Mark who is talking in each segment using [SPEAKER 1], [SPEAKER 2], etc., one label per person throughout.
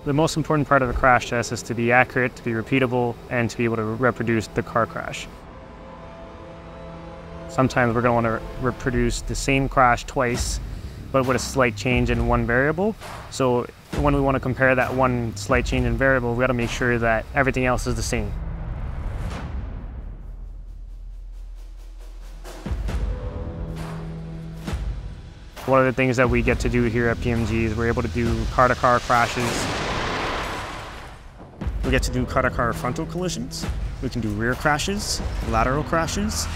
[SPEAKER 1] The most important part of a crash test is to be accurate, to be repeatable, and to be able to reproduce the car crash. Sometimes we're going to want to reproduce the same crash twice, but with a slight change in one variable. So when we want to compare that one slight change in variable, we got to make sure that everything else is the same. One of the things that we get to do here at PMG is we're able to do car-to-car crashes. We get to do car-to-car frontal collisions. We can do rear crashes, lateral crashes,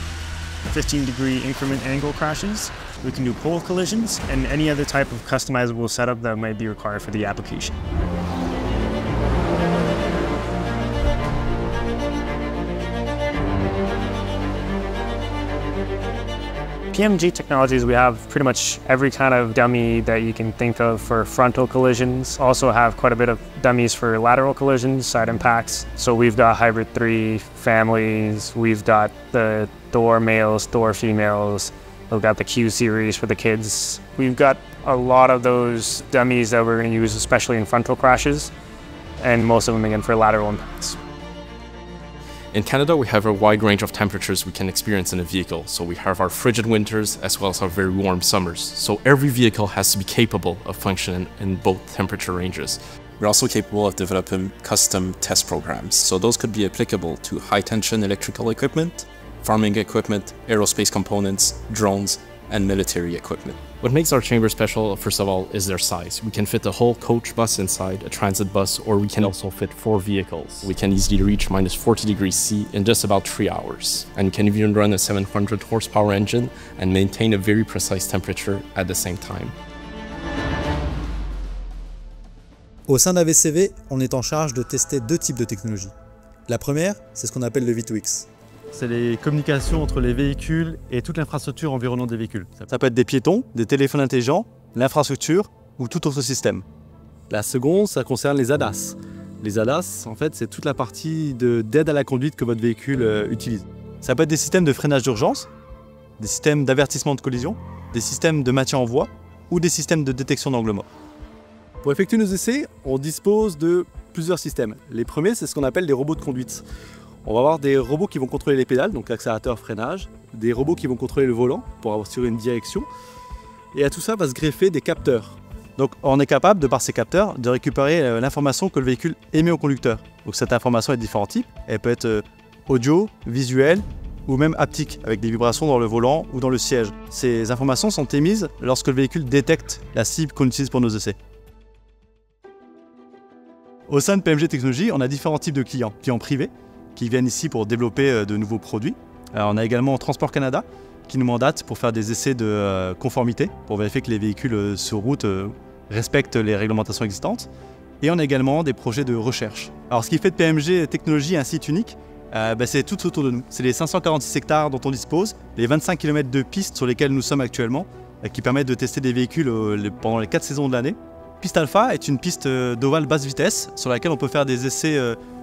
[SPEAKER 1] 15-degree increment angle crashes. We can do pole collisions and any other type of customizable setup that might be required for the application. PMG Technologies, we have pretty much every kind of dummy that you can think of for frontal collisions. Also have quite a bit of dummies for lateral collisions, side impacts. So we've got Hybrid 3 families, we've got the Thor males, Thor females, we've got the Q series for the kids. We've got a lot of those dummies that we're going to use, especially in frontal crashes, and most of them again for lateral impacts.
[SPEAKER 2] In Canada, we have a wide range of temperatures we can experience in a vehicle. So we have our frigid winters as well as our very warm summers. So every vehicle has to be capable of functioning in both temperature ranges.
[SPEAKER 3] We're also capable of developing custom test programs. So those could be applicable to high-tension electrical equipment, farming equipment, aerospace components, drones, and military equipment.
[SPEAKER 2] What makes our chamber special, first of all, is their size. We can fit a whole coach bus inside, a transit bus, or we can also fit 4 vehicles. We can easily reach minus 40 degrees C in just about 3 hours. And can even run a 700 horsepower engine and maintain a very precise temperature at the same time.
[SPEAKER 4] Au sein d'AVCV, on est en charge de tester 2 types de technologies. La première, c'est ce qu'on appelle le V2X.
[SPEAKER 5] C'est les communications entre les véhicules et toute l'infrastructure environnante des véhicules.
[SPEAKER 6] Ça peut être des piétons, des téléphones intelligents, l'infrastructure ou tout autre système.
[SPEAKER 5] La seconde, ça concerne les ADAS. Les ADAS, en fait, c'est toute la partie d'aide à la conduite que votre véhicule utilise.
[SPEAKER 6] Ça peut être des systèmes de freinage d'urgence, des systèmes d'avertissement de collision, des systèmes de maintien en voie ou des systèmes de détection d'angle mort.
[SPEAKER 5] Pour effectuer nos essais, on dispose de plusieurs systèmes. Les premiers, c'est ce qu'on appelle des robots de conduite. On va avoir des robots qui vont contrôler les pédales, donc accélérateur, freinage, des robots qui vont contrôler le volant pour assurer une direction. Et à tout ça va se greffer des capteurs.
[SPEAKER 6] Donc on est capable, de par ces capteurs, de récupérer l'information que le véhicule émet au conducteur. Donc cette information est de différents types. Elle peut être audio, visuelle ou même haptique, avec des vibrations dans le volant ou dans le siège. Ces informations sont émises lorsque le véhicule détecte la cible qu'on utilise pour nos essais. Au sein de PMG Technologies, on a différents types de clients. Clients privés, qui viennent ici pour développer de nouveaux produits. Alors, on a également Transport Canada qui nous mandate pour faire des essais de conformité, pour vérifier que les véhicules sur route respectent les réglementations existantes. Et on a également des projets de recherche. Alors ce qui fait de PMG Technologies un site unique, c'est tout autour de nous. C'est les 546 hectares dont on dispose, les 25 km de pistes sur lesquelles nous sommes actuellement, qui permettent de tester des véhicules pendant les 4 saisons de l'année. Piste Alpha est une piste d'ovale basse vitesse sur laquelle on peut faire des essais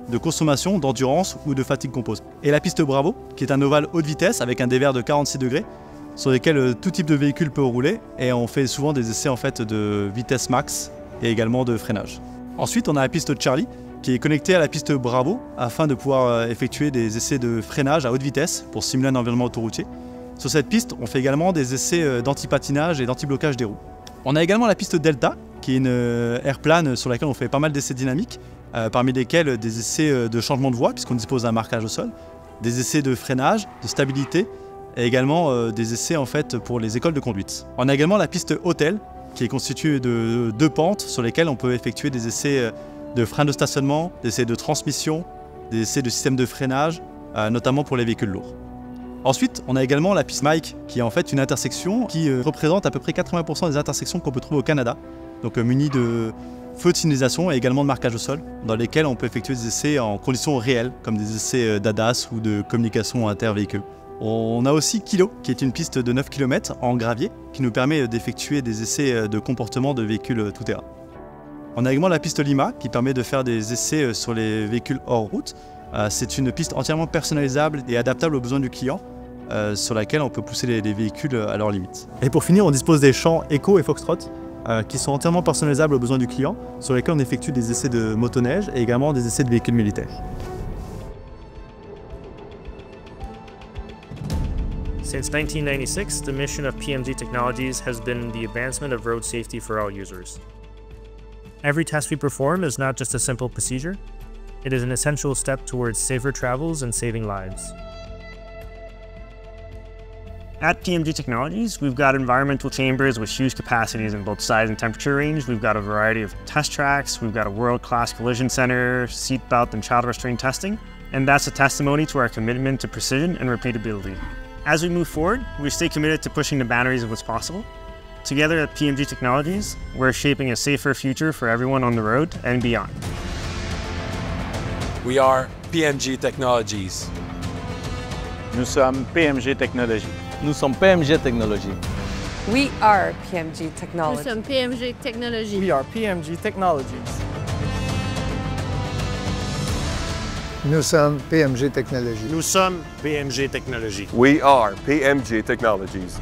[SPEAKER 6] de consommation, d'endurance ou de fatigue compose. Et la piste Bravo, qui est un ovale haute vitesse avec un dévers de 46 degrés, sur lesquels tout type de véhicule peut rouler, et on fait souvent des essais en fait de vitesse max et également de freinage. Ensuite, on a la piste Charlie, qui est connectée à la piste Bravo, afin de pouvoir effectuer des essais de freinage à haute vitesse pour simuler un environnement autoroutier. Sur cette piste, on fait également des essais d'anti-patinage et d'anti-blocage des roues. On a également la piste Delta, qui est une airplane sur laquelle on fait pas mal d'essais dynamiques, parmi lesquels des essais de changement de voie, puisqu'on dispose d'un marquage au sol, des essais de freinage, de stabilité, et également des essais en fait pour les écoles de conduite. On a également la piste Hôtel, qui est constituée de 2 pentes sur lesquelles on peut effectuer des essais de frein de stationnement, des essais de transmission, des essais de système de freinage, notamment pour les véhicules lourds. Ensuite, on a également la piste Mike, qui est en fait une intersection qui représente à peu près 80% des intersections qu'on peut trouver au Canada, donc munie de feux de signalisation et également de marquage au sol, dans lesquels on peut effectuer des essais en conditions réelles, comme des essais d'ADAS ou de communication inter-véhicule. On a aussi Kilo, qui est une piste de 9 km en gravier, qui nous permet d'effectuer des essais de comportement de véhicules tout-terrain. On a également la piste Lima, qui permet de faire des essais sur les véhicules hors route. C'est une piste entièrement personnalisable et adaptable aux besoins du client, sur laquelle on peut pousser les véhicules à leurs limites.
[SPEAKER 5] Et pour finir, on dispose des champs Echo et Foxtrot,
[SPEAKER 6] qui sont entièrement personnalisables aux besoins du client, sur lesquels on effectue des essais de motoneige et également des essais de véhicules militaires.
[SPEAKER 1] Since 1996, the mission of PMG Technologies has been the advancement of road safety for all users. Every test we perform is not just a simple procedure, it is an essential step towards safer travels and saving lives. At PMG Technologies, we've got environmental chambers with huge capacities in both size and temperature range. We've got a variety of test tracks. We've got a world-class collision center, seatbelt and child restraint testing. And that's a testimony to our commitment to precision and repeatability. As we move forward, we stay committed to pushing the boundaries of what's possible. Together at PMG Technologies, we're shaping a safer future for everyone on the road and beyond.
[SPEAKER 7] We are PMG Technologies.
[SPEAKER 8] Nous sommes PMG Technologies.
[SPEAKER 9] Nous sommes PMG Technologies.
[SPEAKER 10] We are PMG Technologies.
[SPEAKER 11] Nous sommes PMG Technologies.
[SPEAKER 9] We are PMG Technologies.
[SPEAKER 12] Nous sommes PMG Technologies.
[SPEAKER 8] Nous sommes PMG Technologies.
[SPEAKER 13] We are PMG Technologies.